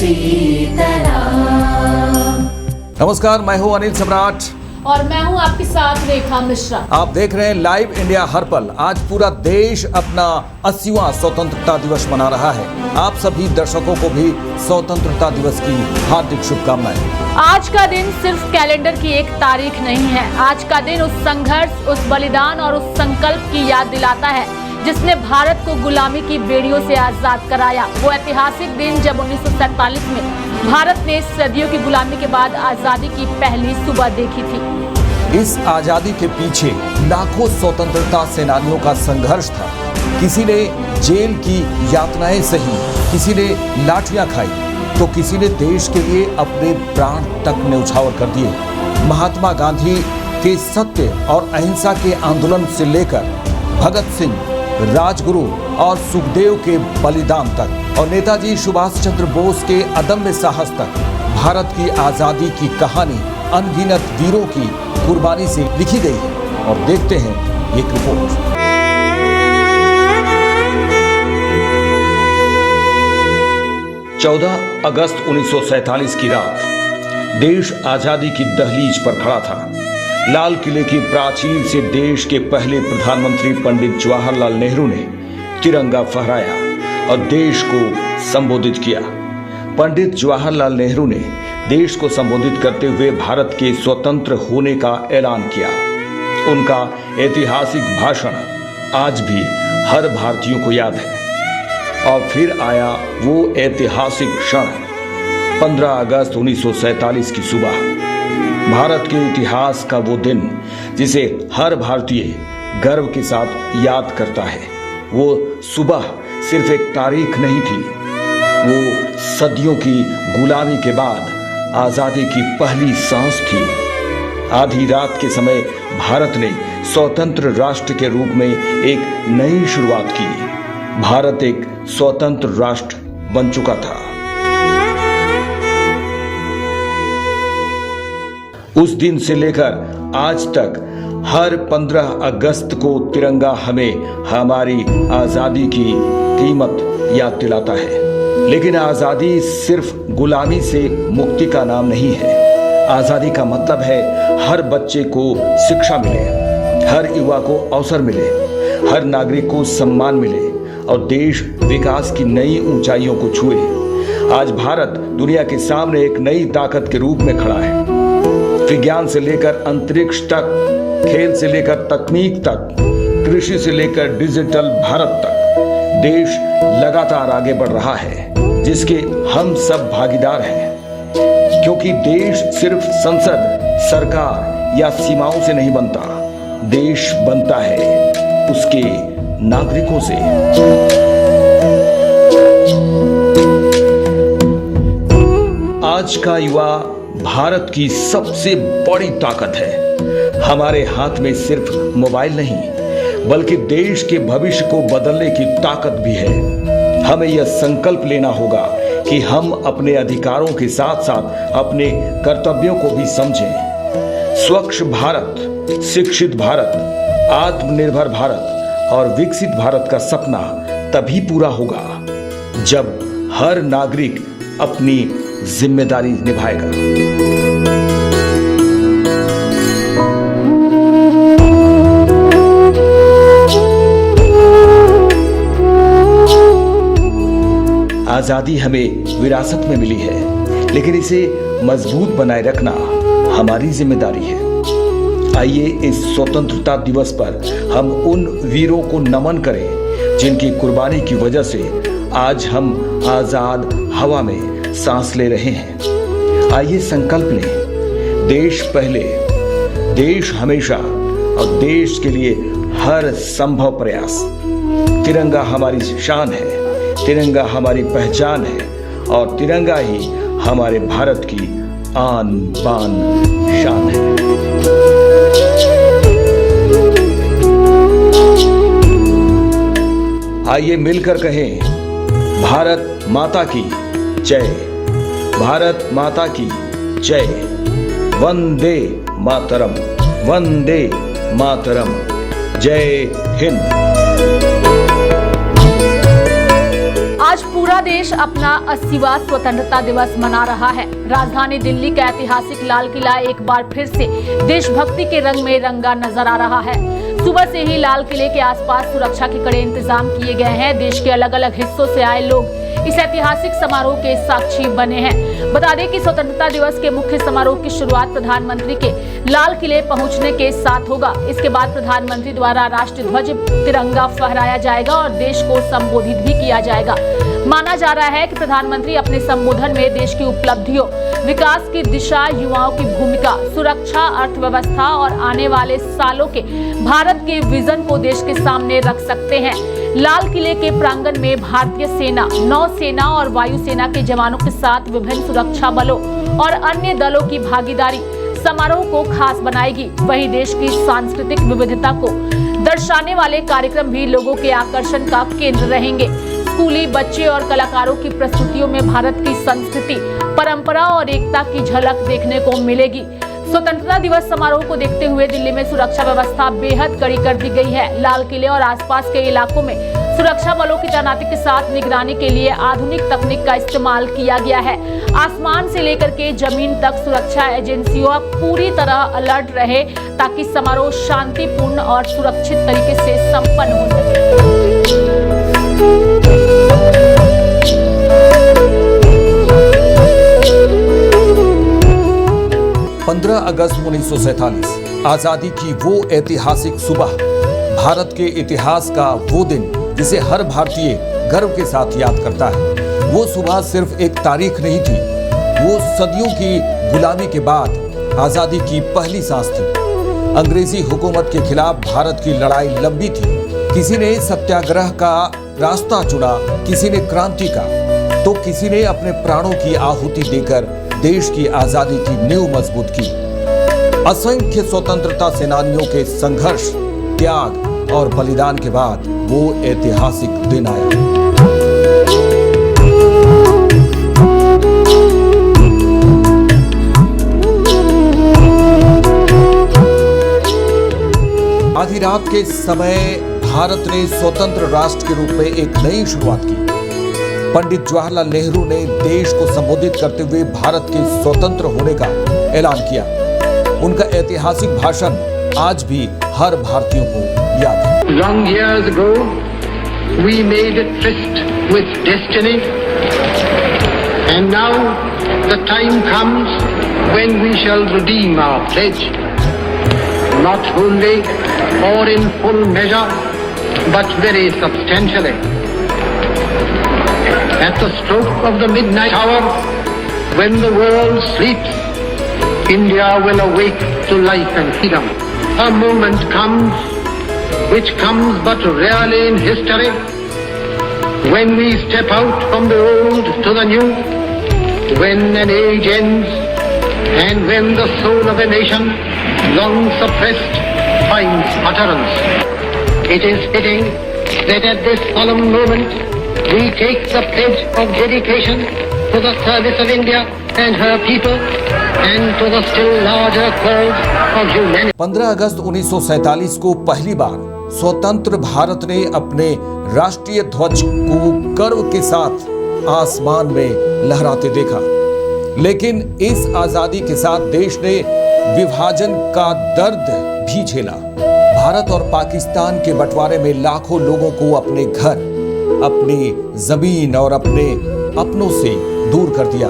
सीताराम। नमस्कार, मैं हूं अनिल सम्राट और मैं हूं आपके साथ रेखा मिश्रा। आप देख रहे हैं लाइव इंडिया हर पल। आज पूरा देश अपना 80वां स्वतंत्रता दिवस मना रहा है। आप सभी दर्शकों को भी स्वतंत्रता दिवस की हार्दिक शुभकामनाएं। आज का दिन सिर्फ कैलेंडर की एक तारीख नहीं है। आज का दिन उस संघर्ष, उस बलिदान और उस संकल्प की याद दिलाता है जिसने भारत को गुलामी की बेड़ियों से आजाद कराया। वो ऐतिहासिक दिन जब 1947 में भारत ने सदियों की गुलामी के बाद आजादी की पहली सुबह देखी थी। इस आजादी के पीछे लाखों स्वतंत्रता सेनानियों का संघर्ष था। किसी ने जेल की यातनाएं सही, किसी ने लाठियां खाई, तो किसी ने देश के लिए अपने प्राण तक न्यौछावर कर दिए। महात्मा गांधी के सत्य और अहिंसा के आंदोलन से लेकर भगत सिंह, राजगुरु और सुखदेव के बलिदान तक और नेताजी सुभाष चंद्र बोस के अदम्य साहस तक भारत की आजादी की कहानी अनगिनत वीरों की कुर्बानी से लिखी गई है। और देखते हैं एक रिपोर्ट। 14 अगस्त 1947 की रात देश आजादी की दहलीज पर खड़ा था। लाल किले की प्राचीर से देश के पहले प्रधानमंत्री पंडित जवाहरलाल नेहरू ने तिरंगा फहराया और देश को संबोधित किया। पंडित जवाहरलाल नेहरू ने देश को संबोधित करते हुए भारत के स्वतंत्र होने का ऐलान किया। उनका ऐतिहासिक भाषण आज भी हर भारतीय को याद है। और फिर आया वो ऐतिहासिक क्षण, 15 अगस्त 1947 की सुबह, भारत के इतिहास का वो दिन जिसे हर भारतीय गर्व के साथ याद करता है। वो सुबह सिर्फ एक तारीख नहीं थी, वो सदियों की गुलामी के बाद आजादी की पहली सांस थी। आधी रात के समय भारत ने स्वतंत्र राष्ट्र के रूप में एक नई शुरुआत की। भारत एक स्वतंत्र राष्ट्र बन चुका था। उस दिन से लेकर आज तक हर 15 अगस्त को तिरंगा हमें हमारी आजादी की कीमत याद दिलाता है। लेकिन आजादी सिर्फ गुलामी से मुक्ति का नाम नहीं है। आजादी का मतलब है हर बच्चे को शिक्षा मिले, हर युवा को अवसर मिले, हर नागरिक को सम्मान मिले और देश विकास की नई ऊंचाइयों को छुए। आज भारत दुनिया के सामने एक नई ताकत के रूप में खड़ा है। विज्ञान से लेकर अंतरिक्ष तक, खेल से लेकर तकनीक तक, कृषि से लेकर डिजिटल भारत तक देश लगातार आगे बढ़ रहा है, जिसके हम सब भागीदार हैं। क्योंकि देश सिर्फ संसद, सरकार या सीमाओं से नहीं बनता, देश बनता है उसके नागरिकों से। आज का युवा भारत की सबसे बड़ी ताकत है। हमारे हाथ में सिर्फ मोबाइल नहीं, बल्कि देश के भविष्य को बदलने की ताकत भी है। हमें यह संकल्प लेना होगा कि हम अपने अधिकारों के साथ साथ अपने कर्तव्यों को भी समझें। स्वच्छ भारत, शिक्षित भारत, आत्मनिर्भर भारत और विकसित भारत का सपना तभी पूरा होगा जब हर नागरिक अपनी जिम्मेदारी निभाएगा। आजादी हमें विरासत में मिली है, लेकिन इसे मजबूत बनाए रखना हमारी जिम्मेदारी है। आइए इस स्वतंत्रता दिवस पर हम उन वीरों को नमन करें जिनकी कुर्बानी की वजह से आज हम आजाद हवा में सांस ले रहे हैं। आइए संकल्प लें, देश पहले, देश हमेशा और देश के लिए हर संभव प्रयास। तिरंगा हमारी शान है, तिरंगा हमारी पहचान है और तिरंगा ही हमारे भारत की आन बान शान है। आइए मिलकर कहें, भारत माता की जय, भारत माता की जय। वंदे मातरम, वंदे मातरम। जय हिंद। आज पूरा देश अपना 80वां स्वतंत्रता दिवस मना रहा है। राजधानी दिल्ली का ऐतिहासिक लाल किला एक बार फिर से देशभक्ति के रंग में रंगा नजर आ रहा है। सुबह से ही लाल किले के आसपास सुरक्षा के कड़े इंतजाम किए गए हैं। देश के अलग अलग हिस्सों से आए लोग इस ऐतिहासिक समारोह के साक्षी बने हैं। बता दें कि स्वतंत्रता दिवस के मुख्य समारोह की शुरुआत प्रधानमंत्री के लाल किले पहुंचने के साथ होगा। इसके बाद प्रधानमंत्री द्वारा राष्ट्रीय ध्वज तिरंगा फहराया जाएगा और देश को संबोधित भी किया जाएगा। माना जा रहा है कि प्रधानमंत्री अपने संबोधन में देश की उपलब्धियों, विकास की दिशा, युवाओं की भूमिका, सुरक्षा, अर्थव्यवस्था और आने वाले सालों के भारत के विजन को देश के सामने रख सकते हैं। लाल किले के प्रांगण में भारतीय सेना, नौसेना और वायुसेना के जवानों के साथ विभिन्न सुरक्षा बलों और अन्य दलों की भागीदारी समारोह को खास बनाएगी। वहीं देश की सांस्कृतिक विविधता को दर्शाने वाले कार्यक्रम भी लोगों के आकर्षण का केंद्र रहेंगे। स्कूली बच्चे और कलाकारों की प्रस्तुतियों में भारत की संस्कृति, परंपरा और एकता की झलक देखने को मिलेगी। स्वतंत्रता दिवस समारोह को देखते हुए दिल्ली में सुरक्षा व्यवस्था बेहद कड़ी कर दी गई है। लाल किले और आसपास के इलाकों में सुरक्षा बलों की तैनाती के साथ निगरानी के लिए आधुनिक तकनीक का इस्तेमाल किया गया है। आसमान से लेकर के जमीन तक सुरक्षा एजेंसियों पूरी तरह अलर्ट रहे ताकि समारोह शांतिपूर्ण और सुरक्षित तरीके से संपन्न हो सके। 15 अगस्त 1947 आजादी की वो ऐतिहासिक सुबह, भारत के इतिहास का वो दिन जिसे हर भारतीय गर्व के साथ याद करता है। वो सुबह सिर्फ एक तारीख नहीं थी, वो सदियों की गुलामी के बाद आजादी की पहली सांस थी। अंग्रेजी हुकूमत के खिलाफ भारत की लड़ाई लंबी थी। किसी ने सत्याग्रह का रास्ता चुना, किसी ने क्रांति का, तो किसी ने अपने प्राणों की आहुति देकर देश की आजादी की नींव मजबूत की। असंख्य स्वतंत्रता सेनानियों के संघर्ष, त्याग और बलिदान के बाद वो ऐतिहासिक दिन आया। आधी रात के समय भारत ने स्वतंत्र राष्ट्र के रूप में एक नई शुरुआत की। पंडित जवाहरलाल नेहरू ने देश को संबोधित करते हुए भारत के स्वतंत्र होने का ऐलान किया। उनका ऐतिहासिक भाषण आज भी हर भारतीय को याद है। Long years ago, we made a tryst with destiny, and now the time comes when we shall redeem our pledge, not wholly or in full measure, but very substantially. At the stroke of the midnight hour, when the world sleeps, India will awake to life and freedom. A moment comes, which comes but rarely in history, when we step out from the old to the new, when an age ends, and when the soul of a nation, long suppressed, finds utterance. It is fitting that at this solemn moment, we take the pledge of dedication to the service of India and her people and to the still larger cause of humanity. 15 अगस्त 1947 को पहली बार स्वतंत्र भारत ने अपने राष्ट्रीय ध्वज को गर्व के साथ आसमान में लहराते देखा। लेकिन इस आजादी के साथ देश ने विभाजन का दर्द भी झेला। भारत और पाकिस्तान के बंटवारे में लाखों लोगों को अपने घर, अपनी जमीन और अपने अपनों से दूर कर दिया।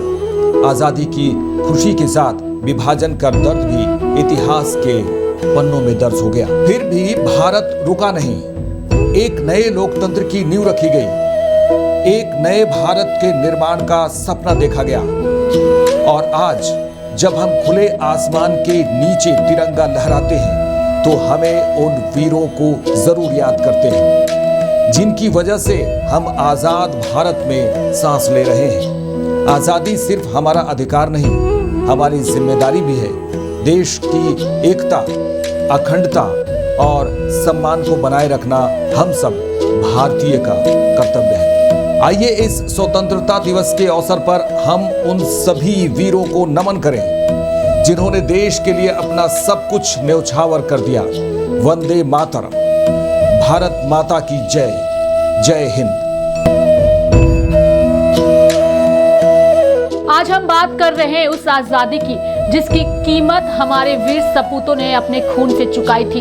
आजादी की खुशी के साथ विभाजन का दर्द भी इतिहास के पन्नों में दर्ज हो गया। फिर भी भारत रुका नहीं। एक नए लोकतंत्र की नींव रखी गई, एक नए भारत के निर्माण का सपना देखा गया। और आज जब हम खुले आसमान के नीचे तिरंगा लहराते हैं तो हमें उन वीरों को जरूर याद करते हैं जिनकी वजह से हम आजाद भारत में सांस ले रहे हैं। आजादी सिर्फ हमारा अधिकार नहीं, हमारी जिम्मेदारी भी है। देश की एकता, अखंडता और सम्मान को बनाए रखना हम सब भारतीय का कर्तव्य है। आइए इस स्वतंत्रता दिवस के अवसर पर हम उन सभी वीरों को नमन करें जिन्होंने देश के लिए अपना सब कुछ न्यौछावर कर दिया। वंदे मातरम। भारत माता की जय। जय हिंद। आज हम बात कर रहे हैं उस आजादी की जिसकी कीमत हमारे वीर सपूतों ने अपने खून से चुकाई थी।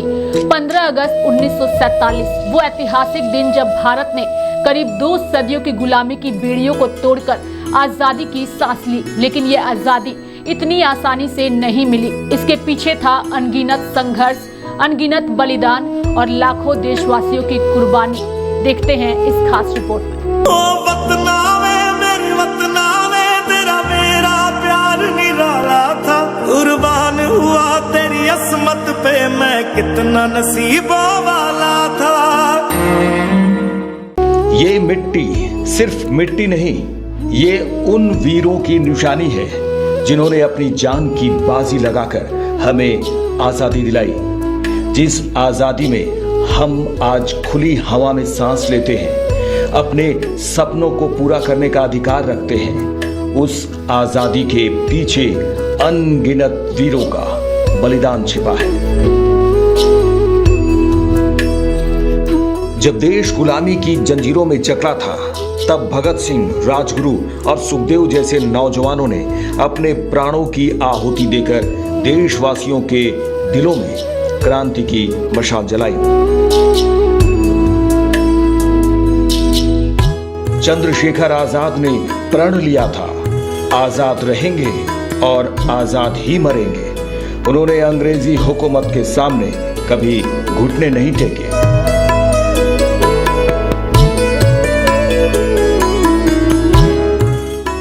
15 अगस्त 1947 वो ऐतिहासिक दिन जब भारत ने करीब 2 सदियों की गुलामी की बेड़ियों को तोड़कर आजादी की सांस ली। लेकिन ये आजादी इतनी आसानी से नहीं मिली। इसके पीछे था अनगिनत संघर्ष, अनगिनत बलिदान और लाखों देशवासियों की कुर्बानी। देखते हैं इस खास रिपोर्ट में। ओ वतना वे मेरे वतना वे, तेरा मेरा प्यार निराला था। कुर्बान हुआ तेरी असमत पे, मैं कितना नसीबों वाला था। ये मिट्टी सिर्फ मिट्टी नहीं, ये उन वीरों की निशानी है जिन्होंने अपनी जान की बाजी लगाकर हमें आजादी दिलाई। जिस आजादी में हम आज खुली हवा में सांस लेते हैं, अपने सपनों को पूरा करने का अधिकार रखते हैं, उस आजादी के पीछे अनगिनत वीरों का बलिदान छिपा है। जब देश गुलामी की जंजीरों में जकड़ा था, तब भगत सिंह, राजगुरु और सुखदेव जैसे नौजवानों ने अपने प्राणों की आहुति देकर देशवासियों के दिलों में क्रांति की मशाल जलाई। चंद्रशेखर आजाद ने प्रण लिया था, आजाद रहेंगे और आजाद ही मरेंगे। उन्होंने अंग्रेजी हुकूमत के सामने कभी घुटने नहीं टेके।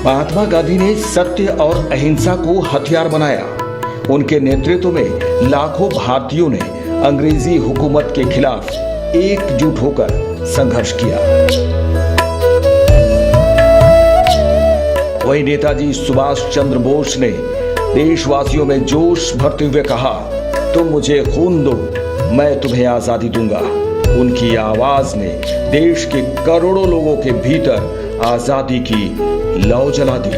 महात्मा गांधी ने सत्य और अहिंसा को हथियार बनाया। उनके नेतृत्व में लाखों भारतीयों ने अंग्रेजी हुकूमत के खिलाफ एकजुट होकर संघर्ष किया। वहीं नेताजी सुभाष चंद्र बोस ने देशवासियों में जोश भरते हुए कहा, तुम मुझे खून दो, मैं तुम्हें आजादी दूंगा। उनकी आवाज ने देश के करोड़ों लोगों के भीतर आजादी की लौ जला दी।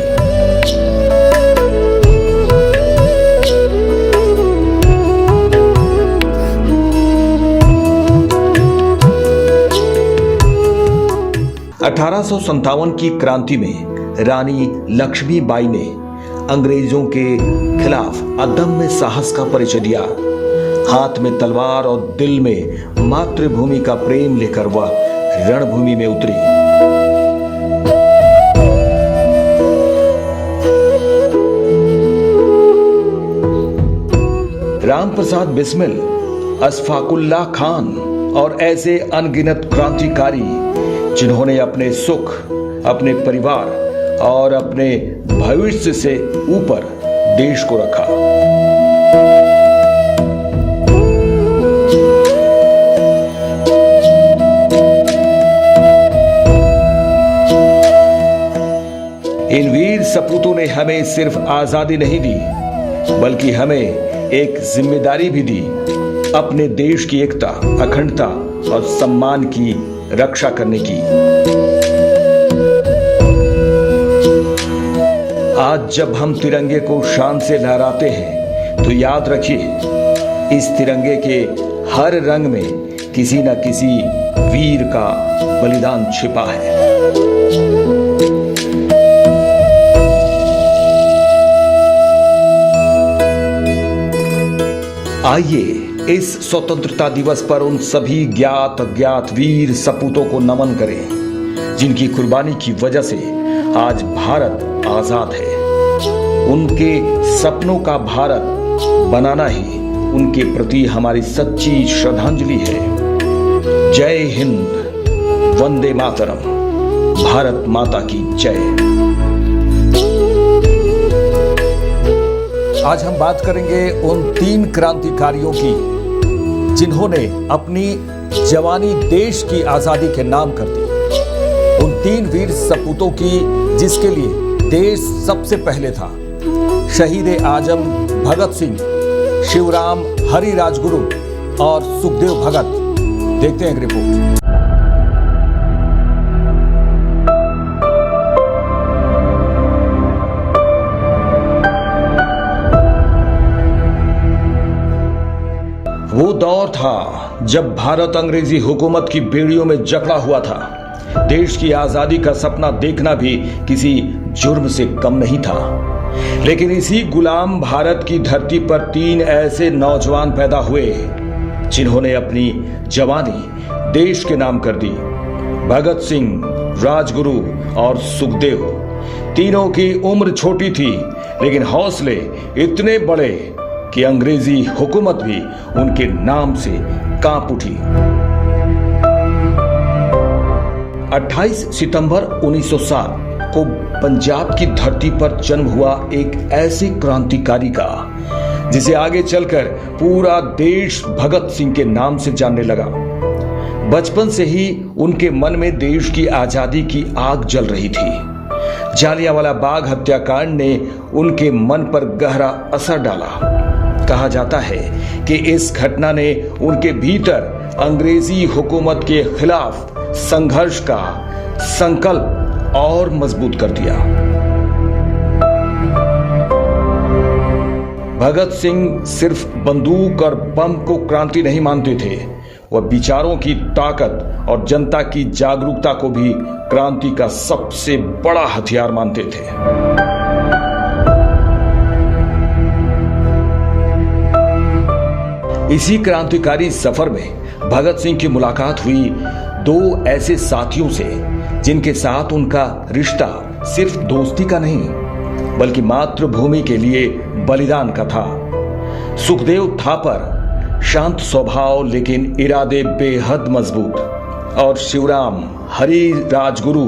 (1857) की क्रांति में रानी लक्ष्मीबाई ने अंग्रेजों के खिलाफ अदम्य साहस का परिचय दिया। हाथ में तलवार और दिल में मातृभूमि का प्रेम लेकर वह रणभूमि में उतरी। राम प्रसाद बिस्मिल, अशफाकुल्लाह खान और ऐसे अनगिनत क्रांतिकारी जिन्होंने अपने सुख, अपने परिवार और अपने भविष्य से ऊपर देश को रखा। इन वीर सपूतों ने हमें सिर्फ आजादी नहीं दी, बल्कि हमें एक जिम्मेदारी भी दी, अपने देश की एकता, अखंडता और सम्मान की रक्षा करने की। आज जब हम तिरंगे को शान से लहराते हैं, तो याद रखिए, इस तिरंगे के हर रंग में किसी न किसी वीर का बलिदान छिपा है। आइए इस स्वतंत्रता दिवस पर उन सभी ज्ञात अज्ञात वीर सपूतों को नमन करें जिनकी कुर्बानी की वजह से आज भारत आजाद है। उनके सपनों का भारत बनाना ही उनके प्रति हमारी सच्ची श्रद्धांजलि है। जय हिंद, वंदे मातरम, भारत माता की जय। आज हम बात करेंगे उन 3 क्रांतिकारियों की जिन्होंने अपनी जवानी देश की आजादी के नाम कर दी। उन 3 वीर सपूतों की जिसके लिए देश सबसे पहले था। शहीद आजम भगत सिंह, शिवराम हरि राजगुरु और सुखदेव भगत। देखते हैं एक रिपोर्ट। वो दौर था जब भारत अंग्रेजी हुकूमत की बेड़ियों में जकड़ा हुआ था। देश की आजादी का सपना देखना भी किसी जुर्म से कम नहीं था। लेकिन इसी गुलाम भारत की धरती पर 3 ऐसे नौजवान पैदा हुए जिन्होंने अपनी जवानी देश के नाम कर दी। भगत सिंह, राजगुरु और सुखदेव। तीनों की उम्र छोटी थी लेकिन हौसले इतने बड़े कि अंग्रेजी हुकूमत भी उनके नाम से कांप उठी। 28 सितंबर 1907 को पंजाब की धरती पर जन्म हुआ एक ऐसे क्रांतिकारी का जिसे आगे चलकर पूरा देश भगत सिंह के नाम से जानने लगा। बचपन से ही उनके मन में देश की आजादी की आग जल रही थी। जालियांवाला बाग हत्याकांड ने उनके मन पर गहरा असर डाला। कहा जाता है कि इस घटना ने उनके भीतर अंग्रेजी हुकूमत के खिलाफ संघर्ष का संकल्प और मजबूत कर दिया। भगत सिंह सिर्फ बंदूक और बम को क्रांति नहीं मानते थे, वह विचारों की ताकत और जनता की जागरूकता को भी क्रांति का सबसे बड़ा हथियार मानते थे। इसी क्रांतिकारी सफर में भगत सिंह की मुलाकात हुई 2 ऐसे साथियों से जिनके साथ उनका रिश्ता सिर्फ दोस्ती का नहीं बल्कि मातृभूमि के लिए बलिदान का था। सुखदेव थापर, शांत स्वभाव लेकिन इरादे बेहद मजबूत, और शिवराम हरि राजगुरु,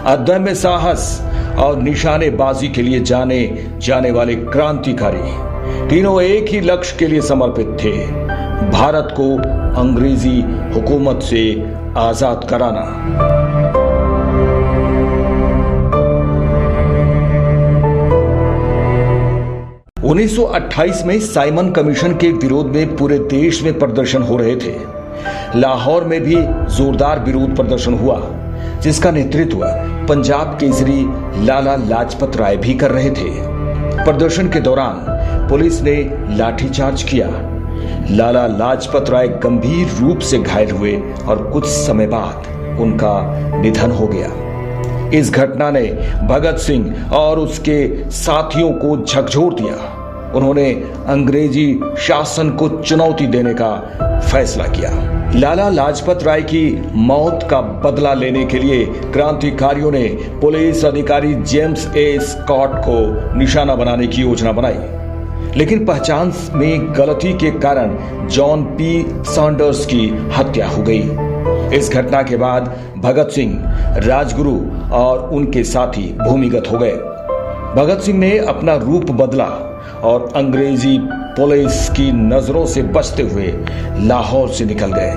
अदम्य साहस और निशानेबाजी के लिए जाने जाने वाले क्रांतिकारी। तीनों एक ही लक्ष्य के लिए समर्पित थे, भारत को अंग्रेजी हुकूमत से आजाद कराना। उन्नीस 1928 में साइमन कमीशन के विरोध में पूरे देश में प्रदर्शन हो रहे थे। लाहौर में भी जोरदार विरोध प्रदर्शन हुआ जिसका नेतृत्व पंजाब केसरी लाला लाजपत राय भी कर रहे थे। प्रदर्शन के दौरान पुलिस ने लाठीचार्ज किया। लाला लाजपत राय गंभीर रूप से घायल हुए और कुछ समय बाद उनका निधन हो गया। इस घटना ने भगत सिंह और उसके साथियों को झकझोर दिया। उन्होंने अंग्रेजी शासन को चुनौती देने का फैसला किया। लाला लाजपत राय की मौत का बदला लेने के लिए क्रांतिकारियों ने पुलिस अधिकारी जेम्स ए स्कॉट को निशाना बनाने की योजना बनाई, लेकिन पहचान में गलती के कारण जॉन पी सैंडर्स की हत्या हो गई। इस घटना के बाद भगत सिंह, राजगुरु और उनके साथी भूमिगत हो गए। भगत सिंह ने अपना रूप बदला और अंग्रेजी पुलिस की नजरों से बचते हुए लाहौर से निकल गए।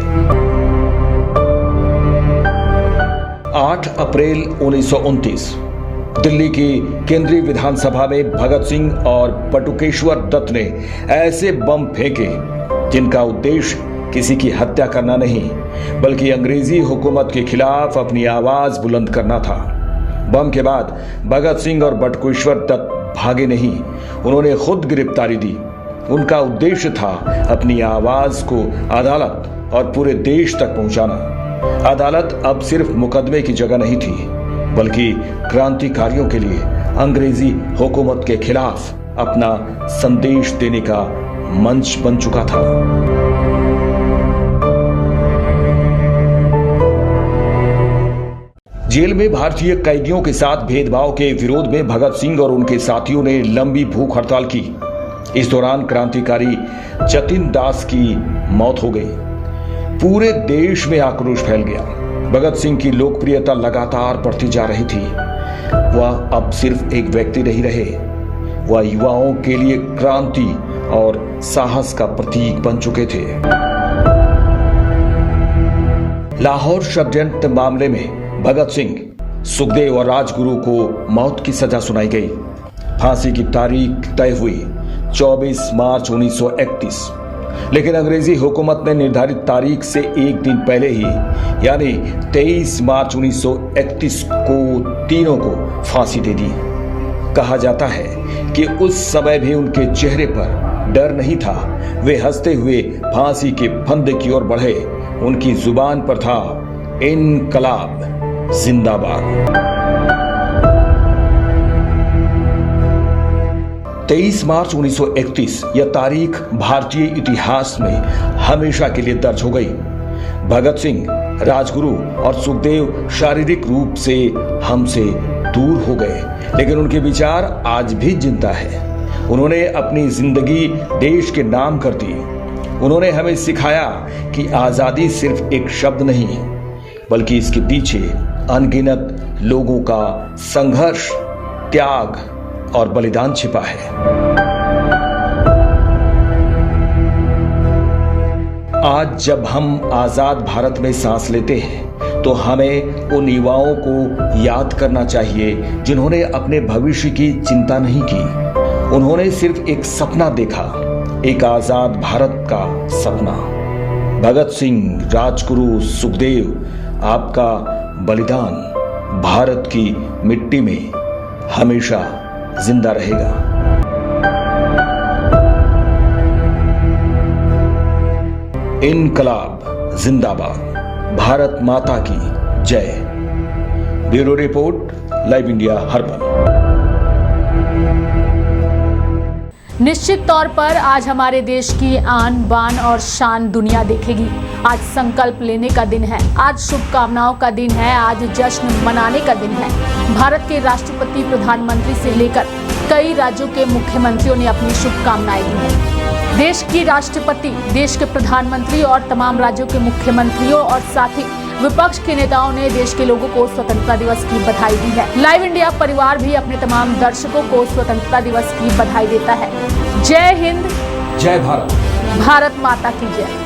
8 अप्रैल 1929 दिल्ली की केंद्रीय विधानसभा में भगत सिंह और बटुकेश्वर दत्त ने ऐसे बम फेंके जिनका उद्देश्य किसी की हत्या करना नहीं बल्कि अंग्रेजी हुकूमत के खिलाफ अपनी आवाज बुलंद करना था। बम के बाद भगत सिंह और बटुकेश्वर दत्त भागे नहीं, उन्होंने खुद गिरफ्तारी दी। उनका उद्देश्य था अपनी आवाज को अदालत और पूरे देश तक पहुंचाना। अदालत अब सिर्फ मुकदमे की जगह नहीं थी बल्कि क्रांतिकारियों के लिए अंग्रेजी हुकूमत के खिलाफ अपना संदेश देने का मंच बन चुका था। जेल में भारतीय कैदियों के साथ भेदभाव के विरोध में भगत सिंह और उनके साथियों ने लंबी भूख हड़ताल की। इस दौरान क्रांतिकारी जतिन दास की मौत हो गई। पूरे देश में आक्रोश फैल गया। भगत सिंह की लोकप्रियता लगातार बढ़ती जा रही थी। वह अब सिर्फ एक व्यक्ति नहीं रहे, वह युवाओं के लिए क्रांति और साहस का प्रतीक बन चुके थे। लाहौर षड्यंत्र मामले में भगत सिंह, सुखदेव और राजगुरु को मौत की सजा सुनाई गई। फांसी की तारीख तय हुई 24 मार्च 1931, लेकिन अंग्रेजी हुकूमत ने निर्धारित तारीख से एक दिन पहले ही यानी 23 मार्च 1931 को तीनों को फांसी दे दी। कहा जाता है कि उस समय भी उनके चेहरे पर डर नहीं था। वे हंसते हुए फांसी के फंदे की ओर बढ़े। उनकी जुबान पर था इनकलाब। जिंदाबाद। 23 मार्च 1931 यह तारीख भारतीय इतिहास में हमेशा के लिए दर्ज हो गई। भगत सिंह, राजगुरु और सुखदेव शारीरिक रूप से हमसे दूर हो गए, लेकिन उनके विचार आज भी जिंदा है। उन्होंने अपनी जिंदगी देश के नाम कर दी। उन्होंने हमें सिखाया कि आजादी सिर्फ एक शब्द नहीं, बल्कि इसके पीछे अनगिनत लोगों का संघर्ष, त्याग और बलिदान छिपा है। आज जब हम आजाद भारत में सांस लेते हैं तो हमें उन युवाओं को याद करना चाहिए जिन्होंने अपने भविष्य की चिंता नहीं की। उन्होंने सिर्फ एक सपना देखा, एक आजाद भारत का सपना। भगत सिंह, राजगुरु, सुखदेव, आपका बलिदान भारत की मिट्टी में हमेशा जिंदा रहेगा। इनकलाब जिंदाबाद। भारत माता की जय। ब्यूरो रिपोर्ट, लाइव इंडिया हर पल। निश्चित तौर पर आज हमारे देश की आन बान और शान दुनिया देखेगी। आज संकल्प लेने का दिन है, आज शुभकामनाओं का दिन है, आज जश्न मनाने का दिन है। भारत के राष्ट्रपति, प्रधानमंत्री से लेकर कई राज्यों के मुख्यमंत्रियों ने अपनी शुभकामनाएं दी हैं। देश की राष्ट्रपति, देश के प्रधानमंत्री और तमाम राज्यों के मुख्यमंत्रियों और साथ ही विपक्ष के नेताओं ने देश के लोगों को स्वतंत्रता दिवस की बधाई दी है। लाइव इंडिया परिवार भी अपने तमाम दर्शकों को स्वतंत्रता दिवस की बधाई देता है। जय हिंद, जय भारत। भारत माता की जय।